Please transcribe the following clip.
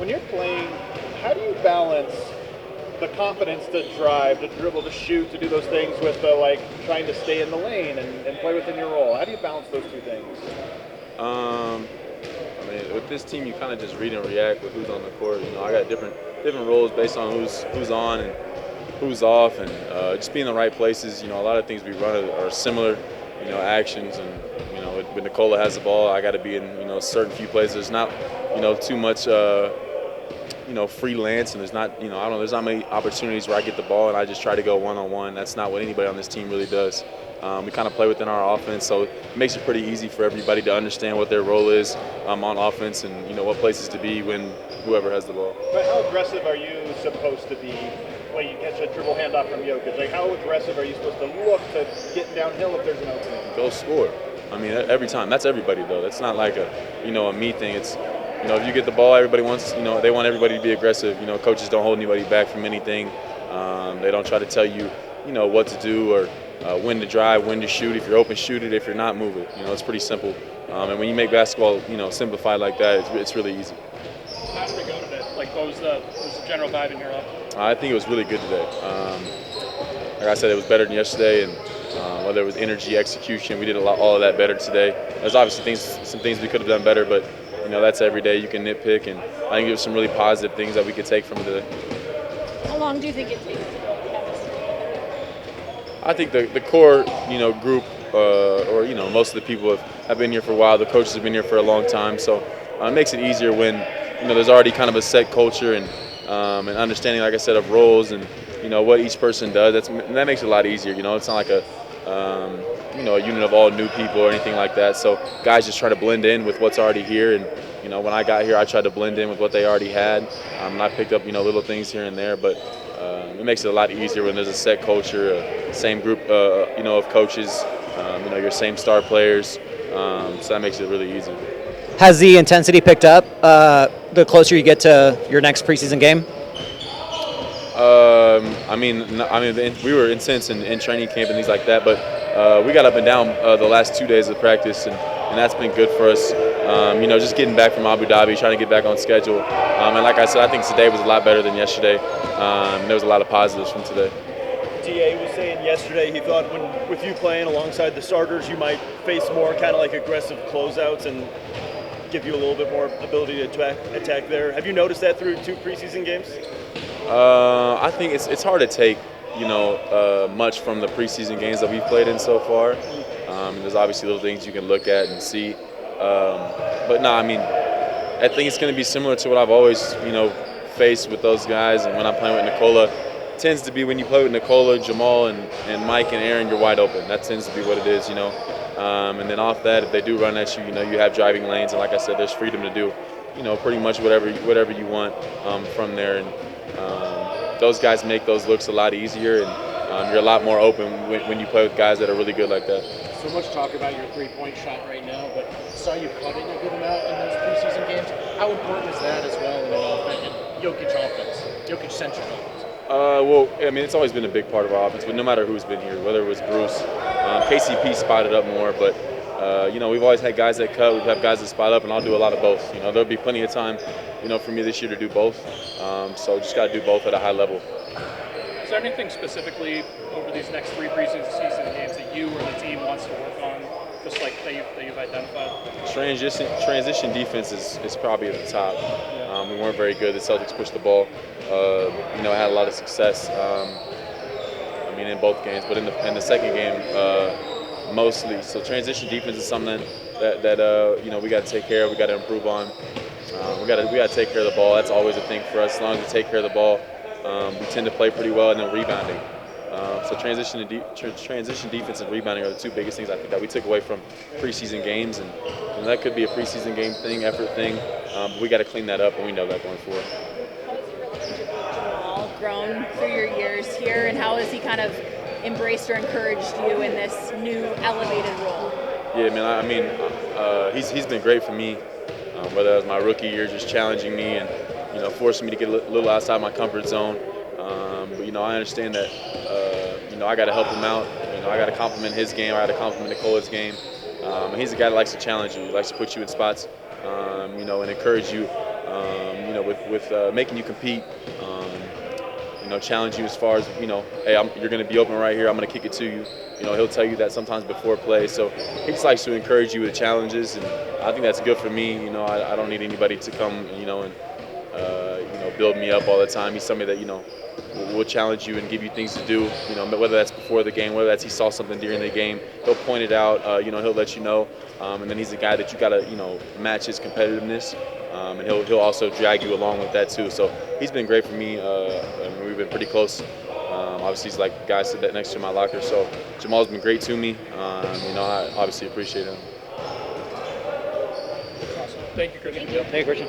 When you're playing, how do you balance the confidence to drive, to dribble, to shoot, to do those things with the trying to stay in the lane and play within your role? How do you balance those two things? Um, I mean, with this team, you kind of just read and react with who's on the court. I got different roles based on who's on and who's off, and just be in the right places. A lot of things we run are similar, actions, and when Nicola has the ball, I got to be in certain few places. There's not too much freelance, and there's not I don't know, there's not many opportunities where I get the ball and I just try to go one-on-one. That's not what anybody on this team really does. We kind of play within our offense, so it makes it pretty easy for everybody to understand what their role is on offense, and what places to be when whoever has the ball. But how aggressive are you supposed to be when you catch a dribble handoff from Jokic? How aggressive are you supposed to look to get downhill if there's an opening? Go score. I mean, every time. That's everybody, though. That's not like a me thing. It's if you get the ball, everybody wants they want everybody to be aggressive. Coaches don't hold anybody back from anything. They don't try to tell you what to do or when to drive, when to shoot. If you're open, shoot it. If you're not, move it. It's pretty simple. And when you make basketball simplified like that, it's really easy. How did it go today? What was the general vibe in your office? I think it was really good today. Like I said, it was better than yesterday, and whether it was energy, execution, we did all of that better today. There's obviously some things we could have done better, but that's every day. You can nitpick, and I think there's some really positive things that we could take from today. How long do you think it takes to build chemistry? I think the core group or most of the people have been here for a while. The coaches have been here for a long time, so it makes it easier when there's already kind of a set culture and understanding, like I said, of roles and what each person does. That makes it a lot easier. It's not like a unit of all new people or anything like that. So guys just try to blend in with what's already here. And when I got here, I tried to blend in with what they already had. And I picked up little things here and there, but it makes it a lot easier when there's a set culture, same group of coaches, your same star players. So that makes it really easy. Has the intensity picked up the closer you get to your next preseason game? We were intense in training camp and things like that, but we got up and down the last 2 days of practice, and that's been good for us. Just getting back from Abu Dhabi, trying to get back on schedule. And like I said, I think today was a lot better than yesterday. There was a lot of positives from today. DA was saying yesterday he thought with you playing alongside the starters, you might face more kind of aggressive closeouts and give you a little bit more ability to attack there. Have you noticed that through 2 preseason games? I think it's hard to take much from the preseason games that we've played in so far. There's obviously little things you can look at and see, but no, I think it's going to be similar to what I've always faced with those guys. And when I'm playing with Nicola, it tends to be when you play with Nicola, Jamal, and Mike and Aaron, you're wide open. That tends to be what it is, And then off that, if they do run at you, you have driving lanes, and like I said, there's freedom to do pretty much whatever you want from there. And those guys make those looks a lot easier, and you're a lot more open when you play with guys that are really good like that. So much talk about your three-point shot right now, but saw you cutting a good amount in those preseason games. How important is that as well in an offense, Jokic offense, Jokic-centric offense? It's always been a big part of our offense, but no matter who's been here, whether it was Bruce, KCP spotted up more, but we've always had guys that cut, we've had guys that spot up, and I'll do a lot of both. There'll be plenty of time, for me this year to do both. So just got to do both at a high level. Is there anything specifically over these next 3 preseason games that you or the team wants to work on, just that you've identified? Transition defense is probably at the top. We weren't very good. The Celtics pushed the ball. Had a lot of success. In both games, but in the second game, mostly. So transition defense is something that we got to take care of. We got to improve on. We got to take care of the ball. That's always a thing for us. As long as we take care of the ball, we tend to play pretty well, and then rebounding. So transition defense and rebounding are the 2 biggest things I think that we took away from preseason games, and that could be a preseason game thing, effort thing. But we got to clean that up, and we know that going forward. How has your relationship with Jamal grown through your years here, and how has he kind of embraced or encouraged you in this new elevated role? Yeah, he's been great for me. Whether it was my rookie year, just challenging me and forcing me to get a little outside my comfort zone. But I understand that I got to help him out. I got to compliment his game. I got to compliment Nicola's game. He's a guy that likes to challenge you. He likes to put you in spots, and encourage you, making you compete. Challenge you as far as, hey, you're going to be open right here. I'm going to kick it to you. He'll tell you that sometimes before play. So he just likes to encourage you with challenges, and I think that's good for me. I don't need anybody to come, and build me up all the time. He's somebody that, will challenge you and give you things to do, whether that's before the game, whether that's he saw something during the game, he'll point it out, he'll let you know, and then he's a guy that you got to, match his competitiveness, and he'll also drag you along with that too. So he's been great for me. We've been pretty close. Obviously, he's like a guy sit next to my locker. So Jamal's been great to me. I obviously appreciate him. Awesome. Thank you, Christian. Thank you, Christian.